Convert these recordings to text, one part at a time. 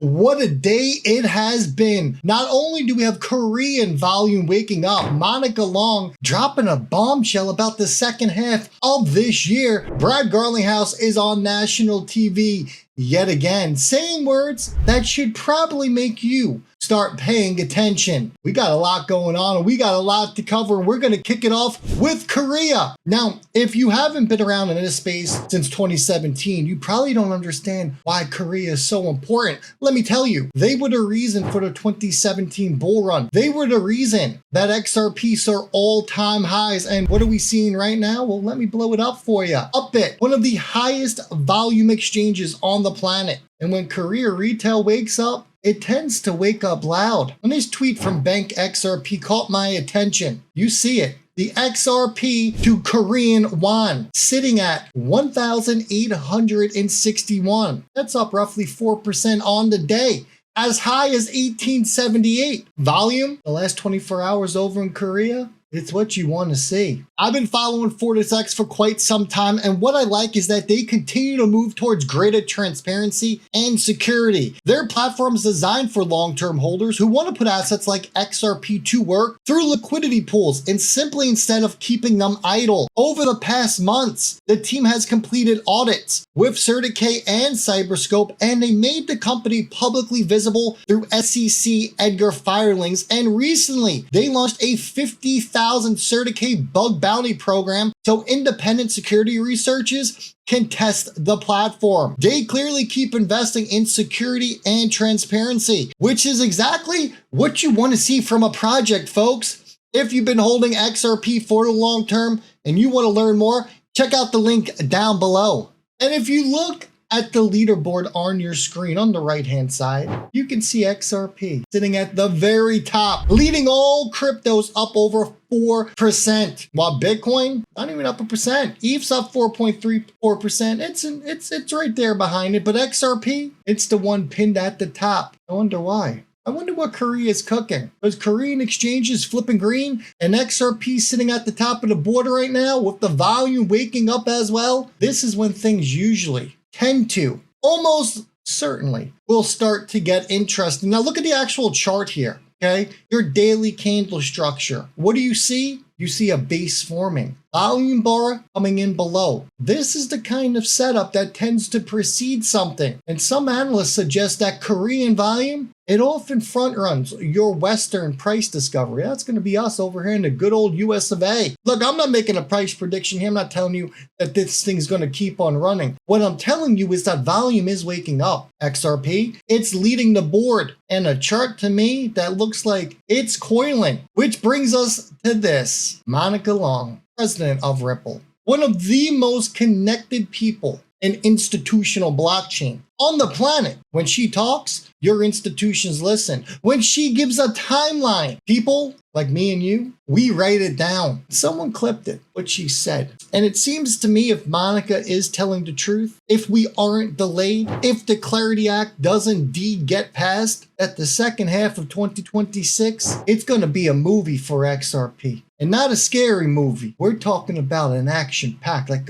What a day it has been. Not only do we have Korean volume waking up, Monica Long dropping a bombshell about the second half of this year. Brad Garlinghouse is on national TV yet again, saying words that should probably make you start paying attention. We got a lot going on and we got a lot to cover. We're going to kick it off with Korea. Now, if you haven't been around in this space since 2017, you probably don't understand why Korea is so important. Let me tell you, they were the reason for the 2017 bull run. They were the reason that XRP saw all-time highs. And what are we seeing right now? Well, let me blow it up for you. Upbit, one of the highest volume exchanges on the planet. And when Korea retail wakes up, it tends to wake up loud. And this tweet from Bank XRP caught my attention. You see it. The XRP to Korean won sitting at 1,861. That's up roughly 4% on the day, as high as 1878. Volume, the last 24 hours over in Korea, it's what you want to see. I've been following FortisX for quite some time, and what I like is that they continue to move towards greater transparency and security. Their platform is designed for long-term holders who want to put assets like XRP to work through liquidity pools and simply instead of keeping them idle. Over the past months, the team has completed audits with CertiK and Cyberscope, and they made the company publicly visible through SEC Edgar filings, and recently they launched a 50,000 CertiK bug bounty program so independent security researchers can test the platform. They clearly keep investing in security and transparency, which is exactly what you want to see from a project, folks. If you've been holding XRP for the long term and you want to learn more, check out the link down below. And if you look at the leaderboard on your screen on the right-hand side, you can see XRP sitting at the very top, leading all cryptos up over 4%, while Bitcoin, not even up 1%. ETH's up 4.34%. It's right there behind it, but XRP, it's the one pinned at the top. I wonder why. I wonder what Korea is cooking. Because Korean exchange is flipping green and XRP sitting at the top of the board right now with the volume waking up as well. This is when things usually tend to, almost certainly, will start to get interesting. Now look at the actual chart here, okay? Your daily candle structure. What do you see? You see a base forming. Volume bar coming in below. This is the kind of setup that tends to precede something. And some analysts suggest that Korean volume, it often front runs your Western price discovery. That's going to be us over here in the good old US of A. Look, I'm not making a price prediction here. I'm not telling you that this thing's going to keep on running. What I'm telling you is that volume is waking up. XRP, it's leading the board. And a chart to me that looks like it's coiling, which brings us to this. Monica Long, president of Ripple, one of the most connected people in institutional blockchain on the planet. When she talks, your institutions listen. When she gives a timeline, people like me and you, we write it down. Someone clipped it, what she said. And it seems to me if Monica is telling the truth, if we aren't delayed, if the Clarity Act does indeed get passed, at the second half of 2026, it's going to be a movie for XRP. And not a scary movie. We're talking about an action-packed, like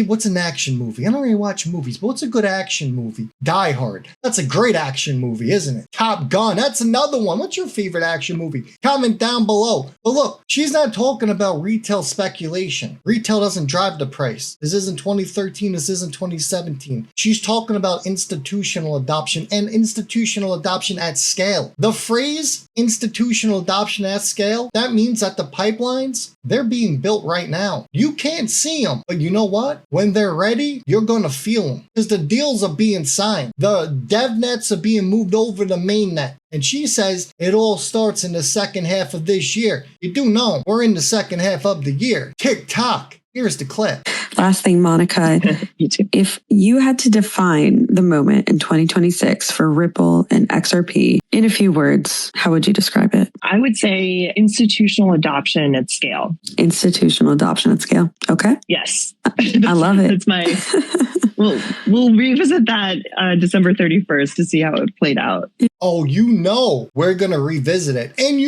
what's an action movie? I don't really watch movies, but what's a good action movie? Die Hard. That's a great action movie, isn't it? Top Gun. That's another one. What's your favorite action movie? Comment down below. But look, she's not talking about retail speculation. Retail doesn't drive the price. This isn't 2013. This isn't 2017. She's talking about institutional adoption and institutional adoption at scale. The phrase institutional adoption at scale, that means that the pipelines, they're being built right now. You can't see them, but you know what? When they're ready, you're going to feel them because the deals are being signed. The dev nets are being moved over to mainnet. And she says it all starts in the second half of this year. You do know we're in the second half of the year. Tick-tock. Here's the clip. Last thing, Monica, if you had to define the moment in 2026 for Ripple and XRP in a few words, how would you describe it? I would say institutional adoption at scale. Institutional adoption at scale. Okay. Yes. I love it. That's my We'll revisit that December 31st to see how it played out. Oh, we're going to revisit it. And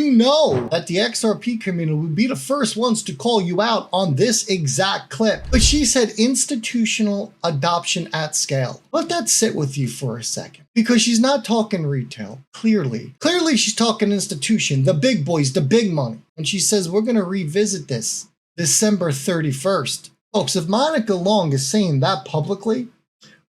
that the XRP community would be the first ones to call you out on this exact clip. But she said institutional adoption at scale. Let that sit with you for a second. Because she's not talking retail, clearly. Clearly, she's talking institution, the big boys, the big money. And she says, we're going to revisit this December 31st. Folks, if Monica Long is saying that publicly,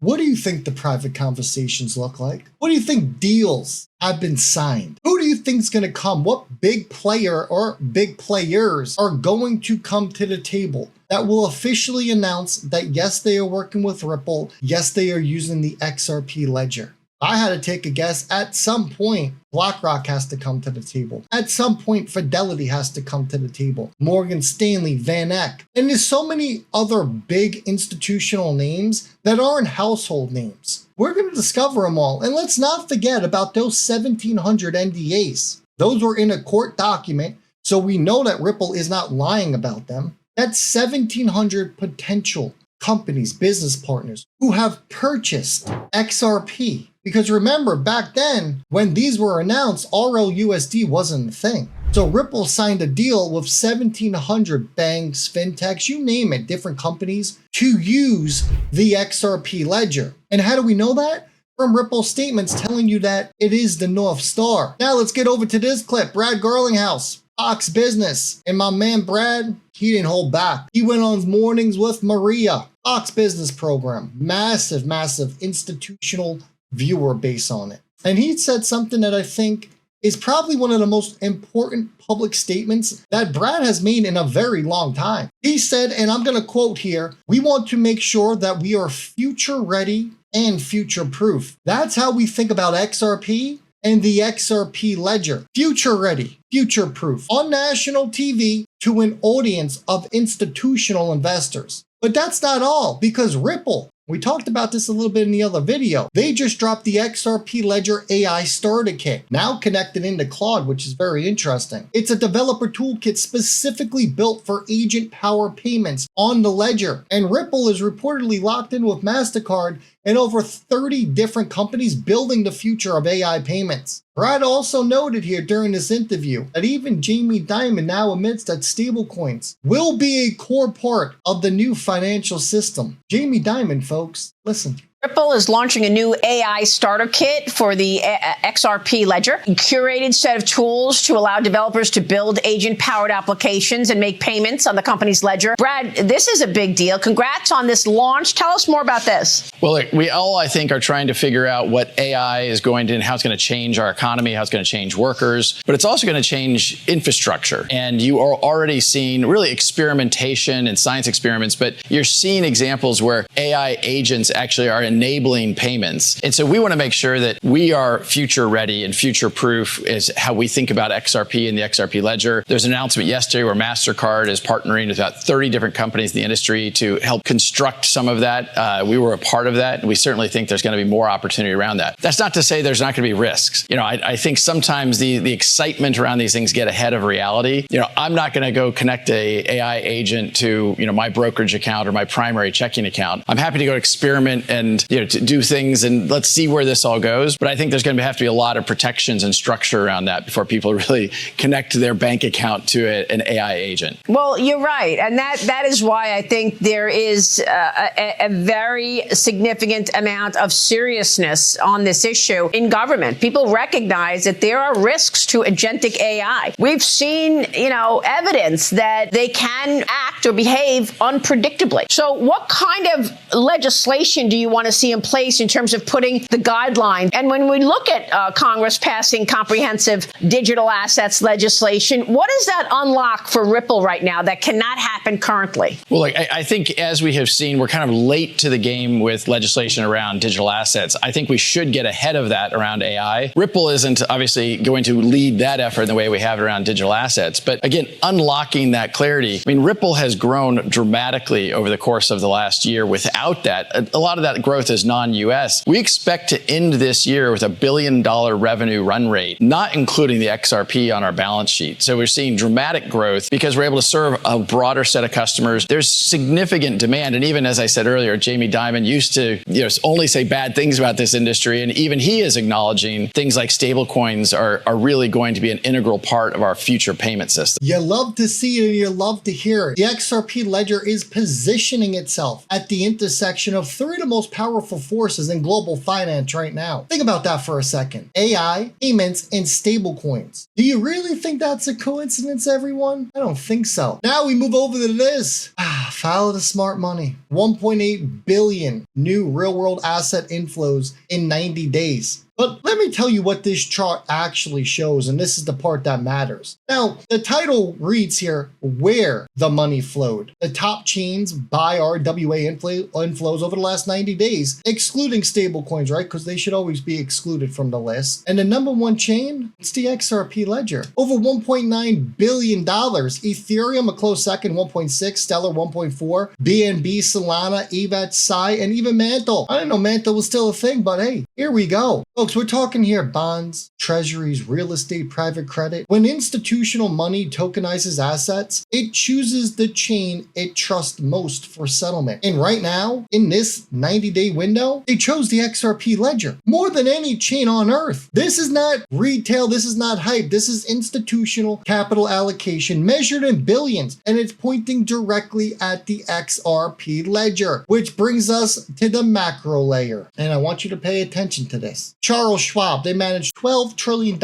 what do you think the private conversations look like? What do you think deals have been signed? Who do you think is going to come? What big player or big players are going to come to the table that will officially announce that, yes, they are working with Ripple. Yes, they are using the XRP Ledger. I had to take a guess. At some point, BlackRock has to come to the table. At some point, Fidelity has to come to the table. Morgan Stanley, Van Eck. And there's so many other big institutional names that aren't household names. We're going to discover them all. And let's not forget about those 1,700 NDAs. Those were in a court document, so we know that Ripple is not lying about them. That's 1,700 potential companies, business partners who have purchased XRP. Because remember, back then, when these were announced, RLUSD wasn't a thing. So Ripple signed a deal with 1,700 banks, fintechs, you name it, different companies, to use the XRP Ledger. And how do we know that? From Ripple's statements telling you that it is the North Star. Now let's get over to this clip. Brad Garlinghouse, Fox Business. And my man Brad, he didn't hold back. He went on mornings with Maria. Fox Business program. Massive, massive institutional viewer base on it. And he said something that I think is probably one of the most important public statements that Brad has made in a very long time. He said, and I'm going to quote here, "We want to make sure that we are future ready and future proof." That's how we think about XRP and the XRP Ledger. Future ready, future proof. On national TV to an audience of institutional investors. But that's not all, because Ripple, we talked about this a little bit in the other video. They just dropped the XRP Ledger AI Starter Kit, now connected into Claude, which is very interesting. It's a developer toolkit specifically built for agent power payments on the Ledger. And Ripple is reportedly locked in with MasterCard and over 30 different companies building the future of AI payments. Brad also noted here during this interview that even Jamie Dimon now admits that stablecoins will be a core part of the new financial system. Jamie Dimon, folks, listen. Ripple is launching a new AI starter kit for the XRP Ledger, a curated set of tools to allow developers to build agent-powered applications and make payments on the company's ledger. Brad, this is a big deal. Congrats on this launch. Tell us more about this. Well, look, we all, I think, are trying to figure out what AI is going to and how it's going to change our economy, how it's going to change workers, but it's also going to change infrastructure. And you are already seeing really experimentation and science experiments, but you're seeing examples where AI agents actually are enabling payments. And so we want to make sure that we are future ready and future proof is how we think about XRP and the XRP Ledger. There's an announcement yesterday where MasterCard is partnering with about 30 different companies in the industry to help construct some of that. We were a part of that. And we certainly think there's going to be more opportunity around that. That's not to say there's not going to be risks. You know, I think sometimes the excitement around these things get ahead of reality. You know, I'm not going to go connect a AI agent to, you know, my brokerage account or my primary checking account. I'm happy to go experiment and, you know, to do things and let's see where this all goes. But I think there's going to have to be a lot of protections and structure around that before people really connect their bank account to an AI agent. Well, you're right. And that is why I think there is a very significant amount of seriousness on this issue in government. People recognize that there are risks to agentic AI. We've seen, you know, evidence that they can act or behave unpredictably. So what kind of legislation do you want to see in place in terms of putting the guidelines? And when we look at Congress passing comprehensive digital assets legislation, what does that unlock for Ripple right now that cannot happen currently? Well, look, I think as we have seen, we're kind of late to the game with legislation around digital assets. I think we should get ahead of that around AI. Ripple isn't obviously going to lead that effort in the way we have it around digital assets. But again, unlocking that clarity. I mean, Ripple has grown dramatically over the course of the last year. Without that, a lot of that growth growth is non-US. We expect to end this year with $1 billion revenue run rate, not including the XRP on our balance sheet. So we're seeing dramatic growth because we're able to serve a broader set of customers. There's significant demand. And even as I said earlier, Jamie Dimon used to only say bad things about this industry. And even he is acknowledging things like stablecoins are really going to be an integral part of our future payment system. You love to see it and you love to hear it. The XRP Ledger is positioning itself at the intersection of three of the most powerful forces in global finance right now. Think about that for a second. AI, payments, and stablecoins. Do you really think that's a coincidence, everyone? I don't think so. Now we move over to this. Follow the smart money. 1.8 billion new real-world asset inflows in 90 days. But let me tell you what this chart actually shows, and this is the part that matters. Now, the title reads here, where the money flowed. The top chains by RWA inflows over the last 90 days, excluding stablecoins, right? Because they should always be excluded from the list. And the number one chain, it's the XRP Ledger. Over $1.9 billion. Ethereum, a close second, 1.6, Stellar, 1.4, BNB, Solana, EVAT, Psy, and even Mantle. I didn't know Mantle was still a thing, but hey, here we go. Folks, we're talking here bonds, treasuries, real estate, private credit. When institutional money tokenizes assets, it chooses the chain it trusts most for settlement. And right now, in this 90-day window, they chose the XRP Ledger more than any chain on earth. This is not retail. This is not hype. This is institutional capital allocation measured in billions. And it's pointing directly at the XRP Ledger, which brings us to the macro layer. And I want you to pay attention to this. Charles Schwab, they manage $12 trillion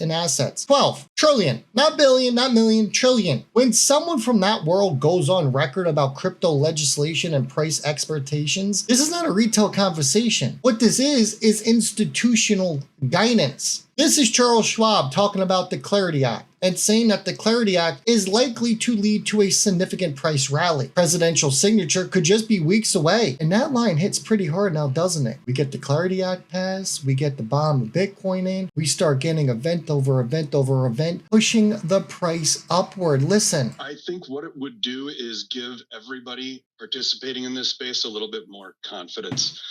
in assets. 12 trillion, not billion, not million, trillion. When someone from that world goes on record about crypto legislation and price expectations, this is not a retail conversation. What this is institutional guidance. This is Charles Schwab talking about the Clarity Act and saying that the Clarity Act is likely to lead to a significant price rally. Presidential signature could just be weeks away. And that line hits pretty hard now, doesn't it? We get the Clarity Act passed, we get the bomb of Bitcoin in, we start getting event over event over event, pushing the price upward. Listen. I think what it would do is give everybody participating in this space a little bit more confidence.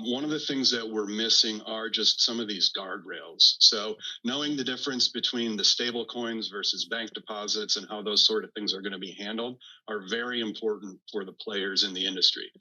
One of the things that we're missing are just some of these guardrails. So knowing the difference between the stable coins versus bank deposits and how those sort of things are going to be handled are very important for the players in the industry.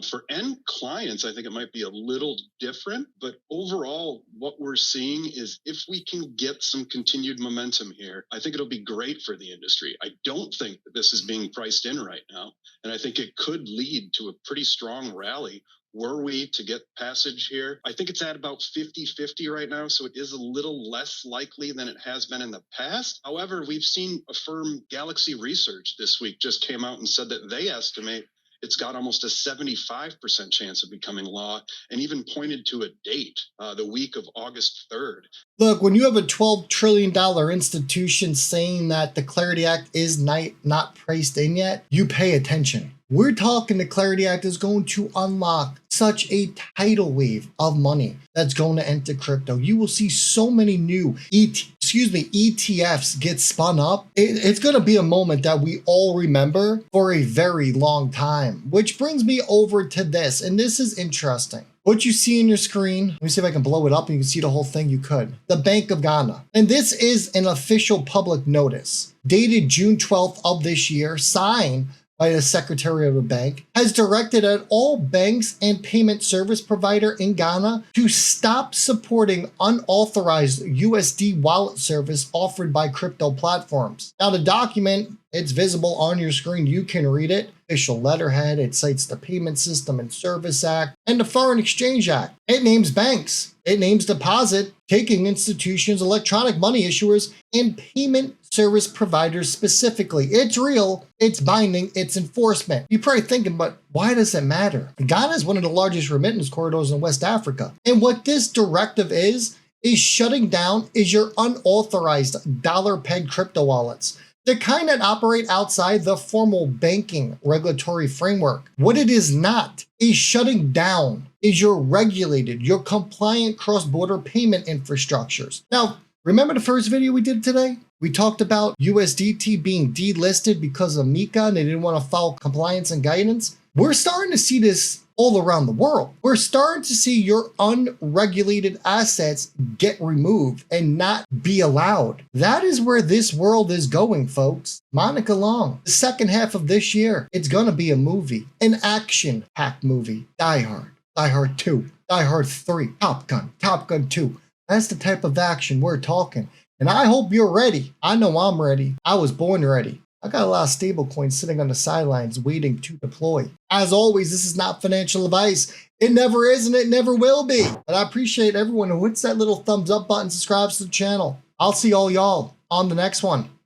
For end clients, I think it might be a little different, but overall, what we're seeing is if we can get some continued momentum here, I think it'll be great for the industry. I don't think that this is being priced in right now, and I think it could lead to a pretty strong rally. Were we to get passage here, I think it's at about 50-50 right now, so it is a little less likely than it has been in the past. However, we've seen a firm, Galaxy Research, this week just came out and said that they estimate it's got almost a 75% chance of becoming law, and even pointed to a date, the week of August 3rd. Look, when you have a $12 trillion institution saying that the Clarity Act is not priced in yet, you pay attention. We're talking the Clarity Act is going to unlock such a tidal wave of money that's going to enter crypto. You will see so many new ETFs get spun up. It's going to be a moment that we all remember for a very long time, which brings me over to this. And this is interesting. What you see on your screen, let me see if I can blow it up and you can see the whole thing. You could. The Bank of Ghana. And this is an official public notice dated June 12th of this year, signed by the Secretary of the Bank, has directed at all banks and payment service provider in Ghana to stop supporting unauthorized USD wallet service offered by crypto platforms. Now, the document, it's visible on your screen. You can read it. Official letterhead. It cites the Payment System and Service Act and the Foreign Exchange Act. It names banks. It names deposit-taking institutions, electronic money issuers, and payment service providers specifically. It's real, it's binding, it's enforcement. You're probably thinking, but why does it matter? Ghana is one of the largest remittance corridors in West Africa. And what this directive is shutting down your unauthorized dollar-pegged crypto wallets. The kind that operate outside the formal banking regulatory framework. What it is not is shutting down your regulated, your compliant cross-border payment infrastructures. Now, remember the first video we did today? We talked about USDT being delisted because of MiCA and they didn't want to follow compliance and guidance. We're starting to see this all around the world. We're starting to see your unregulated assets get removed and not be allowed. That is where this world is going, folks. Monica Long, the second half of this year, it's gonna be a movie, an action-packed movie. Die Hard, Die Hard 2, Die Hard 3, Top Gun 2. That's the type of action we're talking. And I hope you're ready. I know I'm ready. I was born ready. I got a lot of stable coins sitting on the sidelines waiting to deploy. As always, this is not financial advice. It never is and it never will be. But I appreciate everyone who hits that little thumbs up button, subscribes to the channel. I'll see all y'all on the next one.